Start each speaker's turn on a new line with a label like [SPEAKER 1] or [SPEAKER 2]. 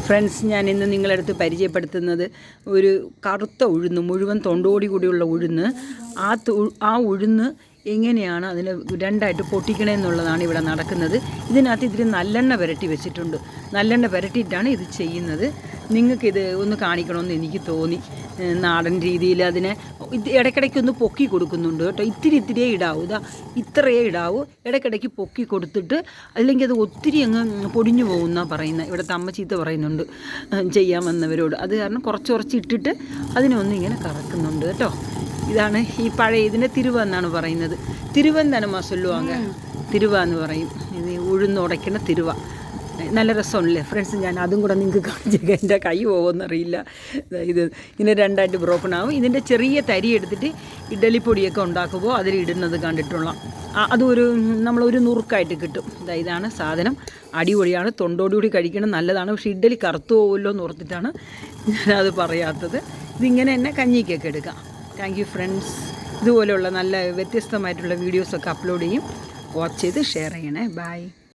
[SPEAKER 1] Friends, ഞാൻ ഇന്ന് നിങ്ങളടുത്ത് പരിചയപ്പെടുത്തുന്നത് ഒരു കറുത്ത ഉഴുന്ന്, മുഴുവൻ തൊണ്ടോടി കൂടിയുള്ള ഉഴുന്ന്. ആ ഉഴുന്ന് എങ്ങനെയാണ് അതിനെ രണ്ടായിട്ട് പൊട്ടിക്കണമെന്നുള്ളതാണ് ഇവിടെ നടക്കുന്നത്. ഇതിനകത്ത് ഇതിൽ നല്ലെണ്ണ പുരട്ടി വെച്ചിട്ടുണ്ട്. നല്ലെണ്ണ പുരട്ടിയിട്ടാണ് ഇത് ചെയ്യുന്നത്. നിങ്ങൾക്കിത് ഒന്ന് കാണിക്കണമെന്ന് എനിക്ക് തോന്നി. നാടൻ രീതിയിൽ അതിനെ ഇടയ്ക്കിടയ്ക്കൊന്ന് പൊക്കി കൊടുക്കുന്നുണ്ട് കേട്ടോ. ഇത്തിരിയേ ഇടാവൂ, ഇത്രയേ ഇടാവൂ. ഇടയ്ക്കിടയ്ക്ക് പൊക്കി കൊടുത്തിട്ട്, അല്ലെങ്കിൽ അത് ഒത്തിരി അങ്ങ് പൊടിഞ്ഞു പോകുമെന്നാണ് പറയുന്നത്. ഇവിടുത്തെ അമ്മ ചീത്ത പറയുന്നുണ്ട് ചെയ്യാൻ വന്നവരോട്. അത് കാരണം കുറച്ച് ഇട്ടിട്ട് അതിനെ ഒന്ന് ഇങ്ങനെ കറക്കുന്നുണ്ട് കേട്ടോ. ഇതാണ് ഈ പഴയ ഇതിനെ തിരുവ എന്നാണ് പറയുന്നത്. തിരുവ എന്താണ് മസല്ലുവാങ്ക, തിരുവ എന്ന് പറയും. ഇത് ഉഴുന്നുടയ്ക്കുന്ന തിരുവ. നല്ല രസമുണ്ടല്ലേ ഫ്രണ്ട്സ്? ഞാൻ അതും കൂടെ നിങ്ങൾക്ക് കാണിച്ചേക്കാം. എൻ്റെ കൈ പോകുമെന്നറിയില്ല. ഇത് ഇങ്ങനെ രണ്ടായിട്ട് ബ്രോക്കൺ ആവും. ഇതിൻ്റെ ചെറിയ തരി എടുത്തിട്ട് ഇഡ്ഡലിപ്പൊടിയൊക്കെ ഉണ്ടാക്കുമ്പോൾ അതിലിടുന്നത് കണ്ടിട്ടുള്ള അതൊരു നമ്മളൊരു നുറുക്കായിട്ട് കിട്ടും. ഇതാണ് സാധനം. അടിപൊളിയാണ്. തൊണ്ടോടുകൂടി കഴിക്കണം, നല്ലതാണ്. പക്ഷേ ഇഡ്ഡലി കറുത്തു പോകുമല്ലോ എന്ന് ഓർത്തിട്ടാണ് ഞാനത് പറയാത്തത്. ഇതിങ്ങനെ തന്നെ കഞ്ഞിക്കൊക്കെ എടുക്കാം. Thank you friends. ഇതുപോലെയുള്ള നല്ല വ്യത്യസ്തമായിട്ടുള്ള വീഡിയോസൊക്കെ അപ്ലോഡ് ചെയ്യും. വാച്ച് ചെയ്ത് ഷെയർ ചെയ്യണേ. ബൈ.